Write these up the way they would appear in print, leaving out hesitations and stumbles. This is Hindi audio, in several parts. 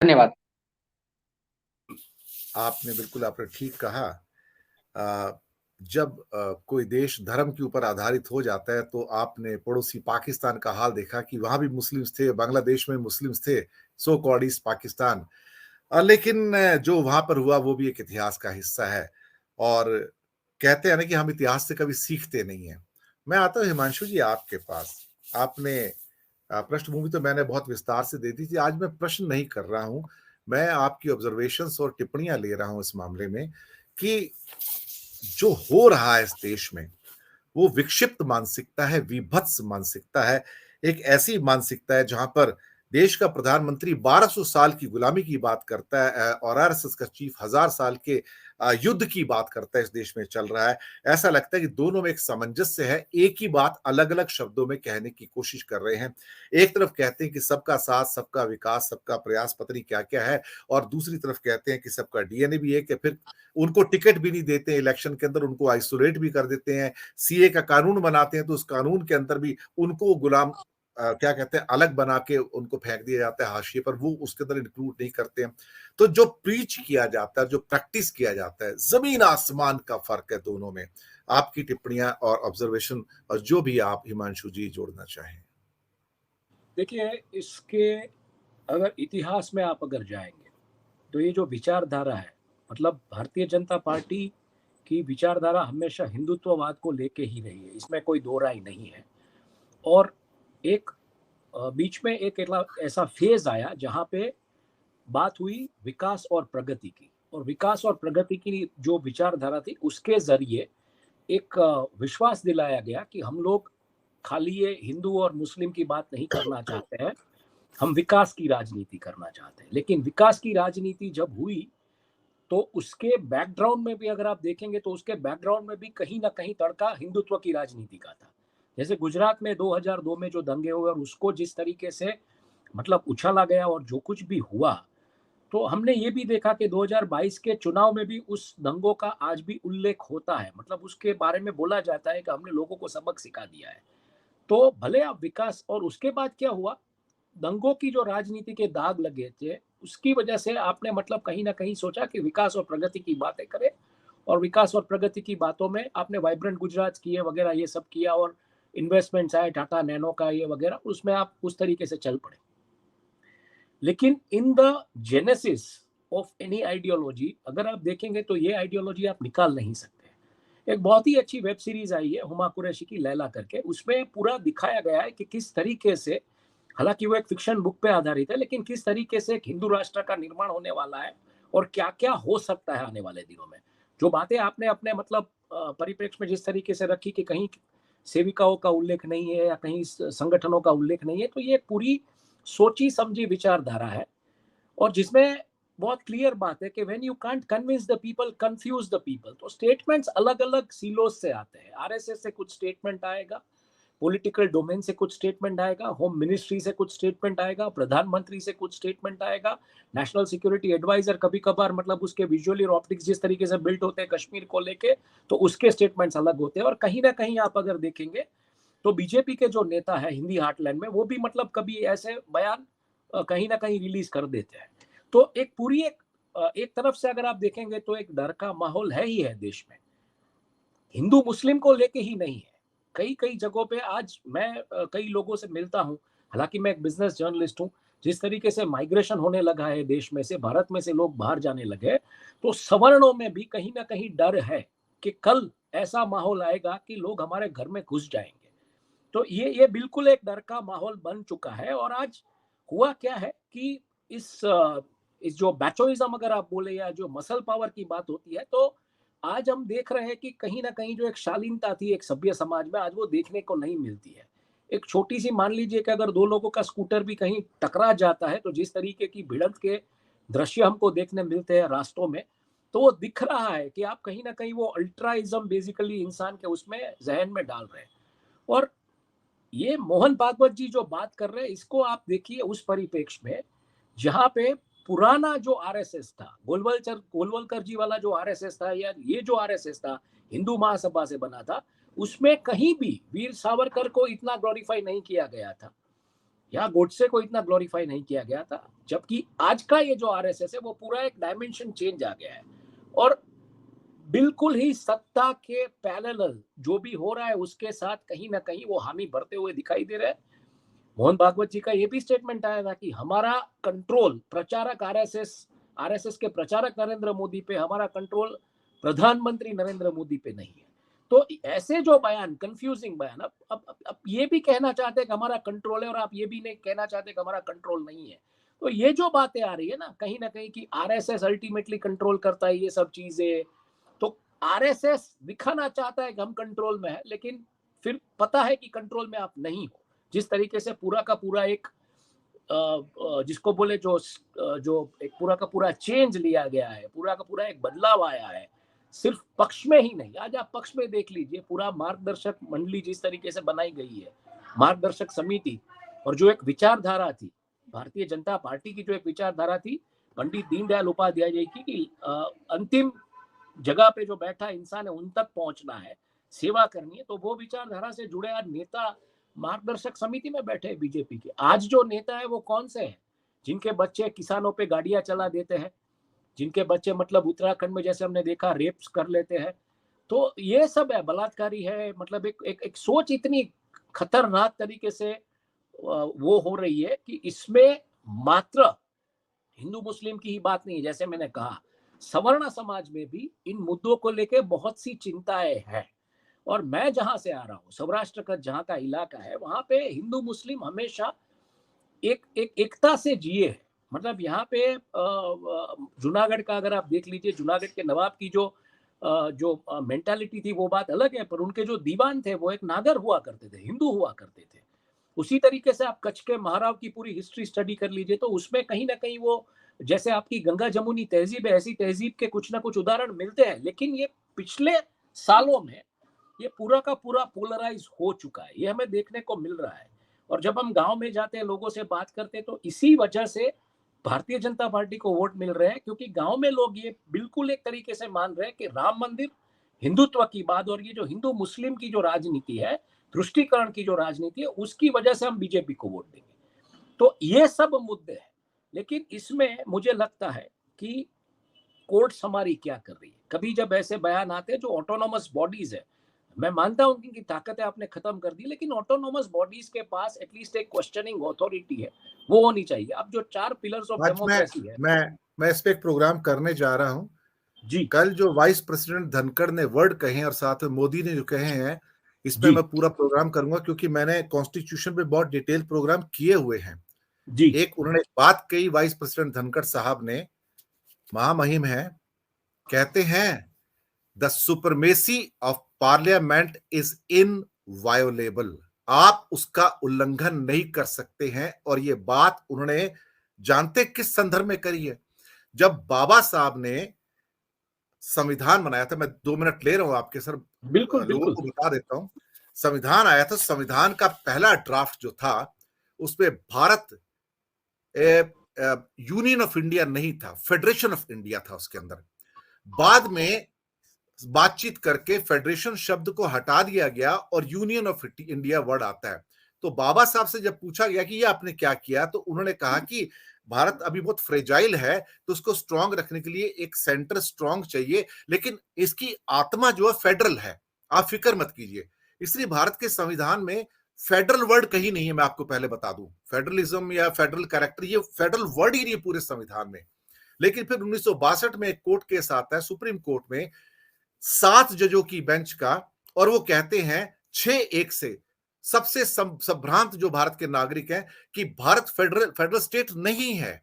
धन्यवाद। आपने ठीक कहा। जब कोई देश धर्म के ऊपर आधारित हो जाता है तो आपने पड़ोसी पाकिस्तान का हाल देखा कि वहाँ भी मुस्लिम्स थे, बांग्लादेश में मुस्लिम्स थे, सो कॉल्ड ईस्ट पाकिस्तान। लेकिन जो वहाँ पर हुआ वो भी एक इतिहास का हिस्सा है और कहते हैं ना कि हम इतिहास से कभी सीखते नहीं हैं। मैं आता हूँ हिमांशु जी आपके पास। आपने पृष्ठभूमि तो मैंने बहुत विस्तार से दे दी थी। आज मैं प्रश्न नहीं कर रहा हूँ। मैं आपकी ऑब्जर्वेशंस और टिप्पणियाँ ले रहा हूँ इस मामले में कि जो हो रहा है इस देश में, वो विक्षिप्त मानसिकता है, विभत्स मानसिकता है। एक ऐसी मानसिकता है जहाँ पर देश का प्रधानमंत्री 1200 साल की गुलामी की बात करता है और आरएसएस का चीफ 1000 साल के युद्ध की बात करता है इस देश में चल रहा है। ऐसा लगता है कि दोनों में एक सामंजस्य है, एक ही बात अलग-अलग शब्दों में कहने की कोशिश कर रहे हैं। एक तरफ कहते हैं कि सबका साथ, सबका विकास, सबका प्रयास पता नहीं क्या-क्या है और दूसरी तरफ कहते हैं कि सबका डीएनए भी एक है। फिर उनको टिकट भी नहीं देते इलेक्शन के अंदर, उनको आइसोलेट भी कर देते हैं। सीए का कानून बनाते हैं तो उस कानून के अंदर भी उनको गुलाम क्या कहते हैं अलग बना के उनको फेंक दिया जाता है हाशिए पर, वो उसके अंदर इंक्लूड नहीं करते हैं। तो जो प्रीच किया जाता है, जो प्रैक्टिस किया जाता है, जमीन आसमान का फर्क है दोनों में। आपकी टिप्पणियां और ऑब्जर्वेशन और जो भी आप हिमांशु जी जोड़ना चाहें। देखिए, इसके अगर इतिहास में आप अगर जाएंगे तो ये जो विचारधारा है, मतलब भारतीय जनता पार्टी की विचारधारा हमेशा हिंदुत्ववाद को लेके ही रही है, इसमें कोई दो राय नहीं है। और एक बीच में एक ऐसा फेज आया जहाँ पे बात हुई विकास और प्रगति की, और विकास और प्रगति की जो विचारधारा थी उसके जरिए एक विश्वास दिलाया गया कि हम लोग खाली ये हिंदू और मुस्लिम की बात नहीं करना चाहते हैं, हम विकास की राजनीति करना चाहते हैं। लेकिन विकास की राजनीति जब हुई तो उसके बैकग्राउंड में भी अगर आप देखेंगे तो उसके बैकग्राउंड में भी कहीं ना कहीं तड़का हिंदुत्व की राजनीति का था। जैसे गुजरात में 2002 में जो दंगे हुए और उसको जिस तरीके से मतलब उछाला गया और जो कुछ भी हुआ, तो हमने ये भी देखा कि 2022 के चुनाव में भी उस दंगों का आज भी उल्लेख होता है, मतलब उसके बारे में बोला जाता है कि हमने लोगों को सबक सिखा दिया है। तो भले आप विकास, और उसके बाद क्या हुआ, दंगों की जो राजनीति के दाग लगे थे उसकी वजह से आपने मतलब कहीं ना कहीं सोचा कि विकास और प्रगति की बातें करें, और विकास और प्रगति की बातों में आपने वाइब्रेंट गुजरात किए वगैरह ये सब किया, और इन्वेस्टमेंट्स आए टाटा नैनो का ये वगैरह, उसमें आप उस तरीके से चल पड़े। लेकिन in the genesis of any ideology अगर आप देखेंगे तो ये आइडियोलॉजी आप निकाल नहीं सकते। एक बहुत ही अच्छी वेब सीरीज आई है हुमा कुरैशी की, लैला करके, उसमें पूरा दिखाया गया है कि किस तरीके से, हालांकि वो एक फिक्शन बुक पे आधारित है, लेकिन किस तरीके से एक हिंदू राष्ट्र का निर्माण होने वाला है और क्या क्या हो सकता है आने वाले दिनों में। जो बातें आपने अपने मतलब परिप्रेक्ष्य में जिस तरीके से रखी कि कहीं सेविकाओं का उल्लेख नहीं है या कहीं संगठनों का उल्लेख नहीं है, तो ये पूरी सोची समझी विचारधारा है। और जिसमें बहुत क्लियर बात है कि when you can't convince the people, confuse the people, तो स्टेटमेंट्स अलग अलग सीलोज से आते हैं। आरएसएस से कुछ स्टेटमेंट आएगा, पॉलिटिकल डोमेन से कुछ स्टेटमेंट आएगा, होम मिनिस्ट्री से कुछ स्टेटमेंट आएगा, प्रधानमंत्री से कुछ स्टेटमेंट आएगा, नेशनल सिक्योरिटी एडवाइजर कभी कभार मतलब उसके विजुअली और ऑप्टिक्स जिस तरीके से बिल्ड होते हैं कश्मीर को लेके, तो उसके स्टेटमेंट्स अलग होते हैं। और कहीं ना कहीं आप अगर देखेंगे तो बीजेपी के जो नेता है हिंदी हार्टलैंड में, वो भी मतलब कभी ऐसे बयान कहीं ना कहीं रिलीज कर देते हैं। तो एक पूरी एक तरफ से अगर आप देखेंगे तो एक डर का माहौल है ही है देश में, हिंदू मुस्लिम को लेके ही नहीं है। कई कई जगहों पे आज मैं कई लोगों से मिलता हूँ, हालांकि मैं एक बिजनेस जर्नलिस्ट हूँ, जिस तरीके से माइग्रेशन होने लगा है देश में से, भारत में से लोग बाहर जाने लगे, तो सवर्णों में भी कहीं ना कहीं डर है कि कल ऐसा माहौल आएगा कि लोग हमारे घर में घुस जाएंगे। तो ये बिल्कुल एक डर का माहौल बन चुका है। और आज हुआ क्या है कि इस जो बैचोइज्म अगर आप बोले या जो मसल पावर की बात होती है, तो आज हम देख रहे हैं कि कहीं ना कहीं जो एक शालीनता थी एक सभ्य समाज में, आज वो देखने को नहीं मिलती है। एक छोटी सी मान लीजिए कि अगर दो लोगों का स्कूटर भी कहीं टकरा जाता है तो जिस तरीके की भिड़ंत के दृश्य हमको देखने मिलते हैं रास्तों में, तो वो दिख रहा है कि आप कहीं ना कहीं वो अल्ट्राइज्म बेसिकली इंसान के उसमें जहन में डाल रहे हैं। और ये मोहन भागवत जी जो बात कर रहे हैं इसको आप देखिए उस परिप्रेक्ष्य में जहां पे पुराना जो आरएसएस था, गोलवलकर जी वाला जो आरएसएस था, या ये जो आरएसएस था हिंदू महासभा से बना था, उसमें कहीं भी वीर सावरकर को इतना ग्लोरीफाई नहीं किया गया था। यहाँ गोडसे को इतना ग्लोरीफाई नहीं किया गया था, जबकि आज का ये जो आरएसएस है वो पूरा एक डायमेंशन चेंज आ गया है और बिल्कुल ही सत्ता के पैरेलल जो भी हो रहा है उसके साथ कहीं ना कहीं वो हामी भरते हुए दिखाई दे रहे हैं। मोहन भागवत जी का ये भी स्टेटमेंट आया था कि हमारा कंट्रोल प्रचारक आरएसएस के प्रचारक नरेंद्र मोदी पे, हमारा कंट्रोल प्रधानमंत्री नरेंद्र मोदी पे नहीं है। तो ऐसे जो बयान, कंफ्यूजिंग बयान, अब ये भी कहना चाहते हैं कि हमारा कंट्रोल है और आप ये भी नहीं कहना चाहते कि हमारा कंट्रोल नहीं है। तो ये जो बातें आ रही है ना कहीं कि आरएसएस अल्टीमेटली कंट्रोल करता है ये सब चीजें, तो आरएसएस दिखाना चाहता है कि हम कंट्रोल में है, लेकिन फिर पता है कि कंट्रोल में आप नहीं हो। जिस तरीके से पूरा का पूरा एक जिसको बोले जो एक पूरा का पूरा चेंज लिया गया है, पूरा का पूरा एक बदलाव आया है, सिर्फ पक्ष में ही नहीं। आज आप पक्ष में देख लीजिए, पूरा मार्गदर्शक मंडली जिस तरीके से बनाई गई है, मार्गदर्शक समिति, और जो एक विचारधारा थी भारतीय जनता पार्टी की, जो एक विचारधारा थी पंडित दीनदयाल उपाध्याय जी की, कि अंतिम जगह पे जो बैठा इंसान है उन तक पहुंचना है, सेवा करनी है, तो वो विचारधारा से जुड़े आज नेता मार्गदर्शक समिति में बैठे हैं बीजेपी के। आज जो नेता है वो कौन से हैं? जिनके बच्चे किसानों पे गाड़ियां चला देते हैं, जिनके बच्चे मतलब उत्तराखंड में जैसे हमने देखा रेप्स कर लेते हैं। तो ये सब है, बलात्कारी है, मतलब एक सोच इतनी खतरनाक तरीके से वो हो रही है कि इसमें मात्र हिंदू मुस्लिम की ही बात नहीं है। जैसे मैंने कहा, सवर्ण समाज में भी इन मुद्दों को लेकर बहुत सी चिंताएं हैं। और मैं जहां से आ रहा हूँ, सौराष्ट्र का जहां का इलाका है, वहां पे हिंदू मुस्लिम हमेशा एक एकता से जिए है। मतलब यहाँ पे जूनागढ़ का अगर आप देख लीजिए, जूनागढ़ के नवाब की जो मेंटालिटी थी वो बात अलग है, पर उनके जो दीवान थे वो एक नागर हुआ करते थे, हिंदू हुआ करते थे। उसी तरीके से आप कच्छ के महाराव की पूरी हिस्ट्री स्टडी कर लीजिए, तो उसमें कहीं ना कहीं वो, जैसे आपकी गंगा जमुनी तहजीब है, ऐसी तहजीब के कुछ ना कुछ उदाहरण मिलते हैं। लेकिन ये पिछले सालों में ये पूरा का पूरा पोलराइज हो चुका है, ये हमें देखने को मिल रहा है। और जब हम गांव में जाते हैं, लोगों से बात करते हैं, तो इसी वजह से भारतीय जनता पार्टी को वोट मिल रहे हैं, क्योंकि गांव में लोग ये बिल्कुल एक तरीके से मान रहे हैं कि राम मंदिर हिंदुत्व की बात, और ये जो हिंदू मुस्लिम की जो राजनीति है, तुष्टीकरण की जो राजनीति है, उसकी वजह से हम बीजेपी को वोट देंगे। तो ये सब मुद्दे हैं। लेकिन इसमें मुझे लगता है कि कोर्ट्स हमारी क्या कर रही है। कभी जब ऐसे बयान आते हैं, जो ऑटोनोमस बॉडीज है, मैं मानता हूं कि ताकतें आपने खत्म कर दी, लेकिन ऑटोनोमस बॉडीज के पास एटलीस्ट एक क्वेश्चनिंग अथॉरिटी है, वो होनी चाहिए। अब जो 4 पिलर्स ऑफ आज डेमोक्रेसी है। मैं इस पे एक प्रोग्राम करने जा रहा हूं। जी कल जो वाइस प्रेसिडेंट धनखड़ ने वर्ड कहे हैं और साथ में मोदी ने जो कहे हैं, इस पे जी मैं पूरा प्रोग्राम करूंगा, क्योंकि मैंने कॉन्स्टिट्यूशन पे बहुत डिटेल प्रोग्राम किए हुए हैं। जी एक उन्होंने बात कही, वाइस प्रेसिडेंट धनखड़ साहब ने, महामहिम है, कहते हैं the supremacy of parliament is inviolable. आप उसका उल्लंघन नहीं कर सकते हैं। और ये बात उन्होंने जानते किस संदर्भ में करी है? जब बाबा साहब ने संविधान बनाया था, मैं 2 मिनट ले रहा हूं आपके सर, बिल्कुल लोगों बिल्कुल। को बता देता हूं। संविधान आया था, संविधान का पहला ड्राफ्ट जो था उसमें भारत यूनियन ऑफ इंडिया नहीं था, फेडरेशन ऑफ इंडिया था उसके अंदर। बाद में बातचीत करके फेडरेशन शब्द को हटा दिया गया और यूनियन ऑफ इंडिया वर्ड आता है। तो बाबा साहब से जब पूछा गया कि ये आपने क्या किया, तो उन्होंने कहा कि भारत अभी बहुत फ्रेजाइल है, तो उसको स्ट्रांग रखने के लिए एक सेंटर स्ट्रांग चाहिए, लेकिन इसकी आत्मा जो है फेडरल है, आप फिक्र मत कीजिए। इसलिए भारत के संविधान में फेडरल वर्ड कहीं नहीं है। मैं आपको पहले बता दूं, फेडरलिज्म या फेडरल कैरेक्टर, ये फेडरल वर्ड ही नहीं है पूरे संविधान में। लेकिन फिर 1962 में एक कोर्ट केस आता है सुप्रीम कोर्ट में, 7 जजों की बेंच का, और वो कहते हैं 6-1 से, सबसे संभ्रांत जो भारत के नागरिक हैं, कि भारत फेडरल स्टेट नहीं है।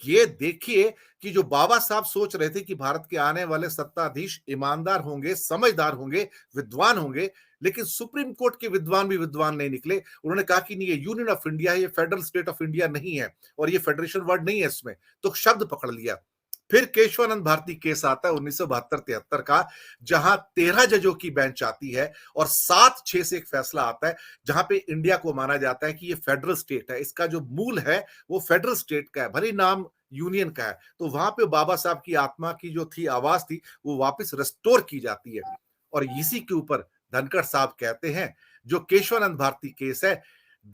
ये देखिए कि जो बाबा साहब सोच रहे थे कि भारत के आने वाले सत्ताधीश ईमानदार होंगे, समझदार होंगे, विद्वान होंगे, लेकिन सुप्रीम कोर्ट के विद्वान भी विद्वान नहीं निकले। उन्होंने कहा कि नहीं, ये यूनियन ऑफ इंडिया है, ये फेडरल स्टेट ऑफ इंडिया नहीं है, और ये फेडरेशन वर्ड नहीं है इसमें। तो शब्द पकड़ लिया। फिर केशवानंद भारती केस आता है 1972-73 का, जहां 13 जजों की बेंच आती है और 7-6 से एक फैसला आता है, जहां पे इंडिया को माना जाता है कि ये फेडरल स्टेट है, इसका जो मूल है वो फेडरल स्टेट का है, भले नाम यूनियन का है। तो वहां पे बाबा साहब की आत्मा की जो थी, आवाज थी, वो वापस रिस्टोर की जाती है। और इसी के ऊपर धनखड़ साहब कहते हैं, जो केशवानंद भारती केस है,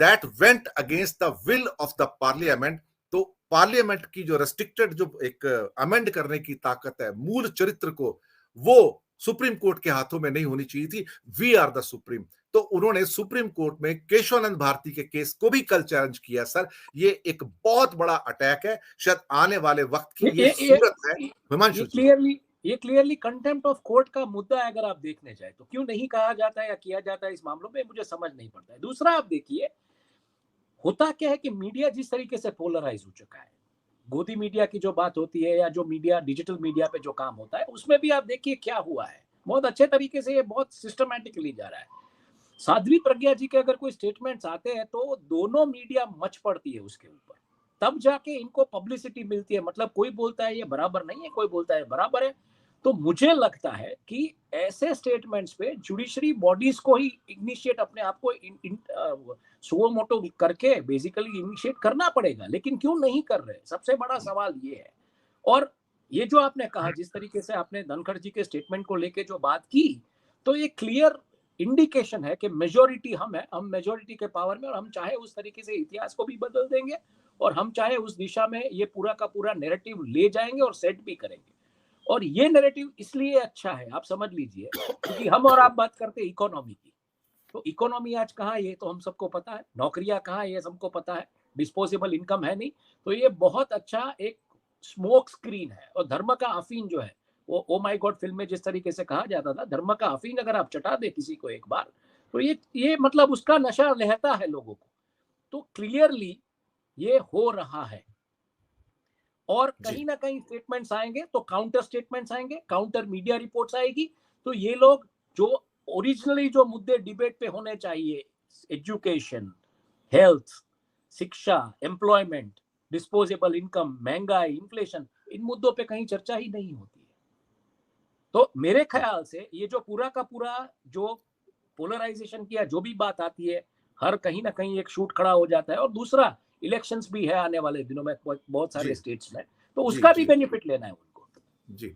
that went against the will of the parliament. तो पार्लियामेंट की जो रेस्ट्रिक्टेड जो एक अमेंड करने की ताकत है, मूल चरित्र को, वो सुप्रीम कोर्ट के हाथों में नहीं होनी चाहिए थी। We are the supreme. तो उन्होंने सुप्रीम कोर्ट में केशवानंद भारती के केस को भी कल चैलेंज किया। सर, ये एक बहुत बड़ा अटैक है, शायद आने वाले वक्त की ये सूरत है। हिमांशु जी, ये क्लियरली कंटेम्प्ट ऑफ कोर्ट का मुद्दा है। अगर आप देखने जाए तो क्यों नहीं कहा जाता है या किया जाता है इस मामलों में, मुझे समझ नहीं पड़ता है। दूसरा, आप देखिए होता क्या है कि मीडिया जिस तरीके से पोलराइज हो चुका है, गोदी मीडिया की जो बात होती है या जो मीडिया, डिजिटल मीडिया पे जो काम होता है, उसमें भी आप देखिए क्या हुआ है। बहुत अच्छे तरीके से ये बहुत सिस्टमैटिकली जा रहा है। साध्वी प्रज्ञा जी के अगर कोई स्टेटमेंट्स आते हैं तो दोनों मीडिया मच पड़ती है उसके ऊपर, तब जाके इनको पब्लिसिटी मिलती है। मतलब कोई बोलता है ये बराबर नहीं है, कोई बोलता है बराबर है। तो मुझे लगता है कि ऐसे स्टेटमेंट्स पे जुडिशरी बॉडीज को ही इनिशिएट, अपने आप को सुओ मोटो करके बेसिकली इनिशिएट करना पड़ेगा। लेकिन क्यों नहीं कर रहे, सबसे बड़ा सवाल ये है। और ये जो आपने कहा, जिस तरीके से आपने धनखड़ जी के स्टेटमेंट को लेके जो बात की, तो ये क्लियर इंडिकेशन है कि मेजोरिटी हम है, हम मेजोरिटी के पावर में, और हम चाहे उस तरीके से इतिहास को भी बदल देंगे और हम चाहे उस दिशा में ये पूरा का पूरा नैरेटिव ले जाएंगे और सेट भी करेंगे। और ये नैरेटिव इसलिए अच्छा है, आप समझ लीजिए, क्योंकि हम और आप बात करते हैं इकोनॉमी की। तो इकोनॉमी आज कहाँ है ये तो हम सबको पता है, नौकरियां कहाँ है ये सबको पता है, डिस्पोजेबल इनकम है नहीं। तो ये बहुत अच्छा एक स्मोक स्क्रीन है। और धर्म का अफीन जो है, वो ओ माय गॉड फिल्म में जिस तरीके से कहा जाता था, धर्म का अफीन अगर आप चटा दे किसी को एक बार, तो ये मतलब उसका नशा रहता है लोगों को। तो क्लियरली ये हो रहा है। और कहीं ना कहीं स्टेटमेंट्स आएंगे तो काउंटर स्टेटमेंट्स आएंगे, काउंटर मीडिया रिपोर्ट्स आएगी। तो ये लोग जो ओरिजिनली जो मुद्दे डिबेट पे होने चाहिए, एजुकेशन, हेल्थ, शिक्षा, एम्प्लॉयमेंट, डिस्पोजेबल इनकम, महंगाई, इन्फ्लेशन, इन मुद्दों पे कहीं चर्चा ही नहीं होती है। तो मेरे ख्याल से ये जो पूरा का पूरा जो पोलराइजेशन की जो भी बात आती है, हर कहीं ना कहीं एक शूट खड़ा हो जाता है। और दूसरा, इलेक्शंस भी है आने वाले दिनों में बहुत सारे स्टेट्स में, तो उसका भी बेनिफिट लेना है उनको। जी।